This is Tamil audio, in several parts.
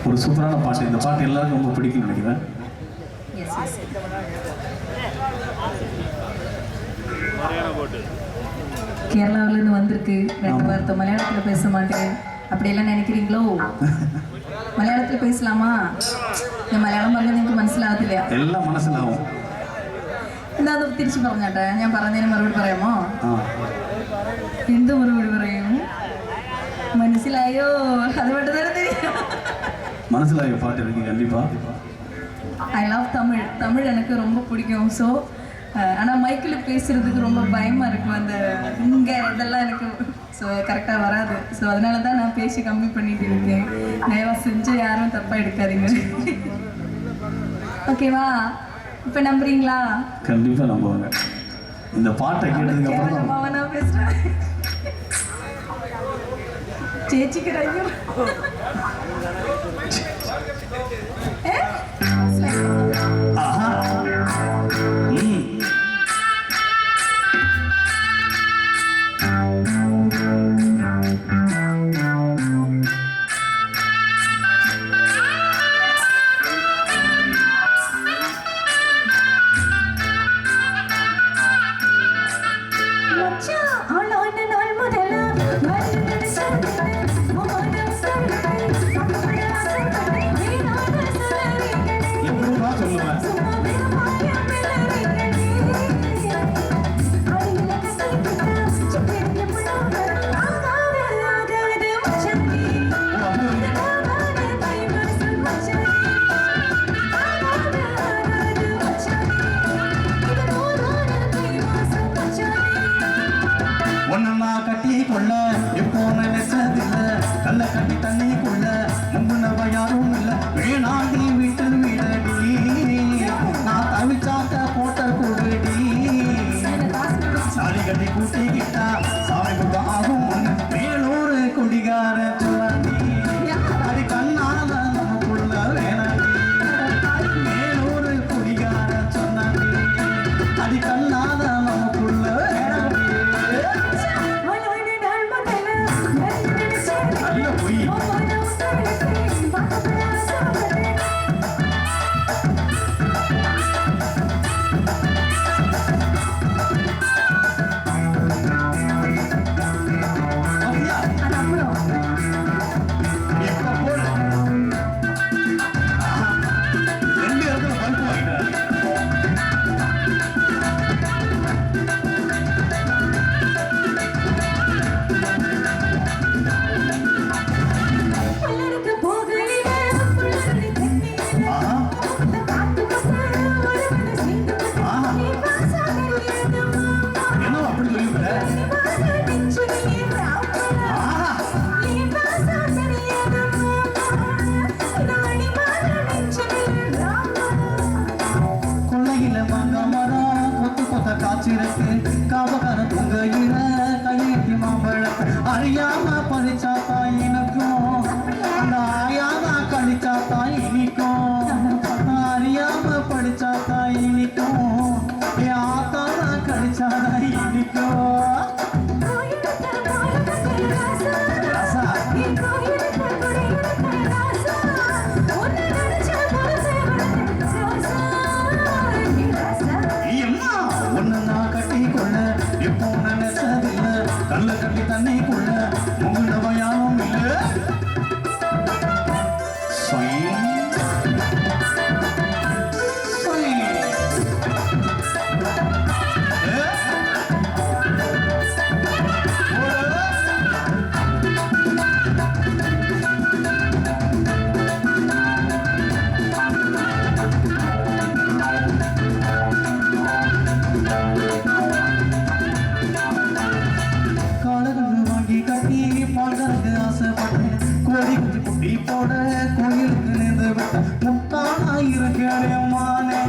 ஒரு சூப்பரான பாட்டு. இந்த பாட்டு எல்லாருக்கும் ரொம்ப பிடிக்கும் நினைக்கிறேன். கேரளாவிலேருந்து வந்திருக்கு, 2 வார்த்தை மலையாளத்தில் பேச மாட்டேன் அப்படியெல்லாம் நினைக்கிறீங்களோ? மலையாளத்தில் பேசலாமா? இந்த மലയാളം പറഞ്ഞാൽ നിങ്ങൾക്ക് മനസ്സിലാകത്തില്ല. എല്ലാം മനസ്സിലാവും. എന്താ അത് തിരിച്ചു പറഞ്ഞാട്ടെ, ഞാൻ പറഞ്ഞതിന് മറുപടി പറയാമോ? എന്ത് മറുപടി പറയും? മനസ്സിലായോ? അത് പെട്ടെന്ന് മനസ്സിലായോ பாட்டு இருக்கு கண்டிப்பா. I love Tamil. தமிழ் எனக்கு ரொம்ப பிடிக்கும். ஸோ ஆனால் மைக்கில் பேசுகிறதுக்கு ரொம்ப பயமாக இருக்கும். அந்த இங்கே இதெல்லாம் எனக்கு ஸோ கரெக்டாக வராது. ஸோ அதனால தான் நான் பேசி கம்மி பண்ணிட்டு இருக்கேன். தயவாக செஞ்சு யாரும் தப்பாக எடுக்காதீங்க. ஓகேவா? இப்போ நம்புறீங்களா? கண்டிப்பாக நம்புவாங்க. இந்த பாட்டை கேட்டதுக்கு அப்புறம் நான் பேசுகிறேன். சேச்சிக்கு ஐயோ கொள்ள எப்போ நினைச்சதில்ல, கல்ல கட்டி தண்ணி கொள்ள முங்குனவ யாரும் இல்ல. வேணாண்டி வீட்டு வீடடி, நான் தவிச்சாக்க போட்ட கூடடி. சாடி கட்டி கூட்டிக்கிட்டா சாமி குப்ப ஆகும் ஒண்ணு. மேலூர் குடிகார சொல்லாண்டி, அடி கண்ணால நமக்குள்ள வேணாண்டி. மேலூர் குடிகார சொன்னாண்டி, அடி கண்ணால நமக்குள்ள வேணாண்டி. காவகார பொங்கையில கையெட்டி மாம்பழத்தை அறியாம பறிச்சா தாயினுக்கும், அந்த ஆயாம கழிச்சா தாயினிக்கும். அறியாம படிச்சா தாயினிக்கும், ஆத்தாம கழிச்சா தாயினிக்கும். கல்ல கட்டி தண்ணிக்குள்ள முகுந்தவ யாரும் இல்ல. கோடி குட்டி குட்டி போட கோயிலுக்கு நின்று விட்ட முட்டானா இருக்கேமானே,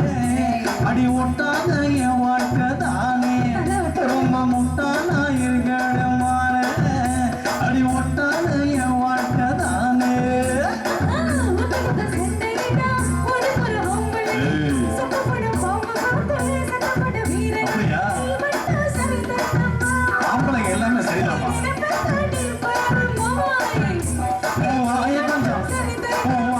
அடி ஒட்டாத என் வாழ்க்கை தானே. ரொம்ப முட்டானா இருக்கேமானே, அடி ஒட்டாத என் வாழ்க்கை தானே. ஆம்பளை எல்லாமே சரிதாப்பா. Oh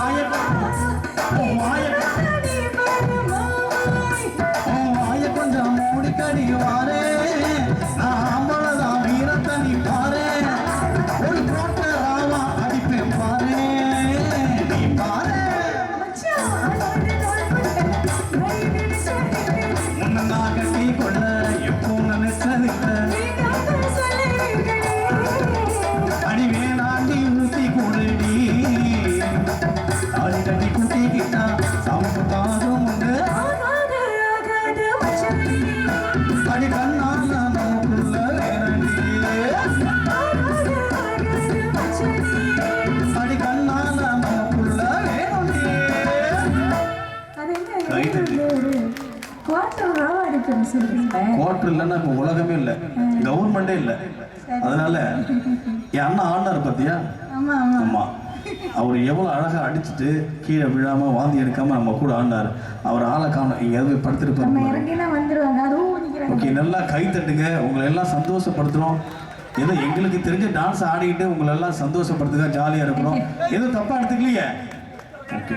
குவார்டர் அடிக்கணும் சொல்றீங்க. குவார்டர் இல்லைன்னா இப்போ உலகமே இல்லை, கவர்மெண்டே இல்லை. அதனால என் அண்ணா ஆண்டார் பார்த்தியா? ஆமா ஆமா ஆமா, அவர் எவ்வளோ அழகாக அடிச்சுட்டு கீழே விழாமல் வாந்தி எடுக்காமல் நம்ம கூட ஆண்டார். அவர் ஆளை காணும், எங்கேயாவது படுத்துருப்பாரு. ஓகே, நல்லா கை தட்டுங்க, உங்களை எல்லாம் சந்தோஷப்படுத்துகிறோம். ஏதோ எங்களுக்கு தெரிஞ்ச டான்ஸ் ஆடிக்கிட்டு உங்களை எல்லாம் சந்தோஷப்படுத்துங்க, ஜாலியாக இருக்கிறோம். எதுவும் தப்பாக எடுத்துக்கலையே? ஓகே.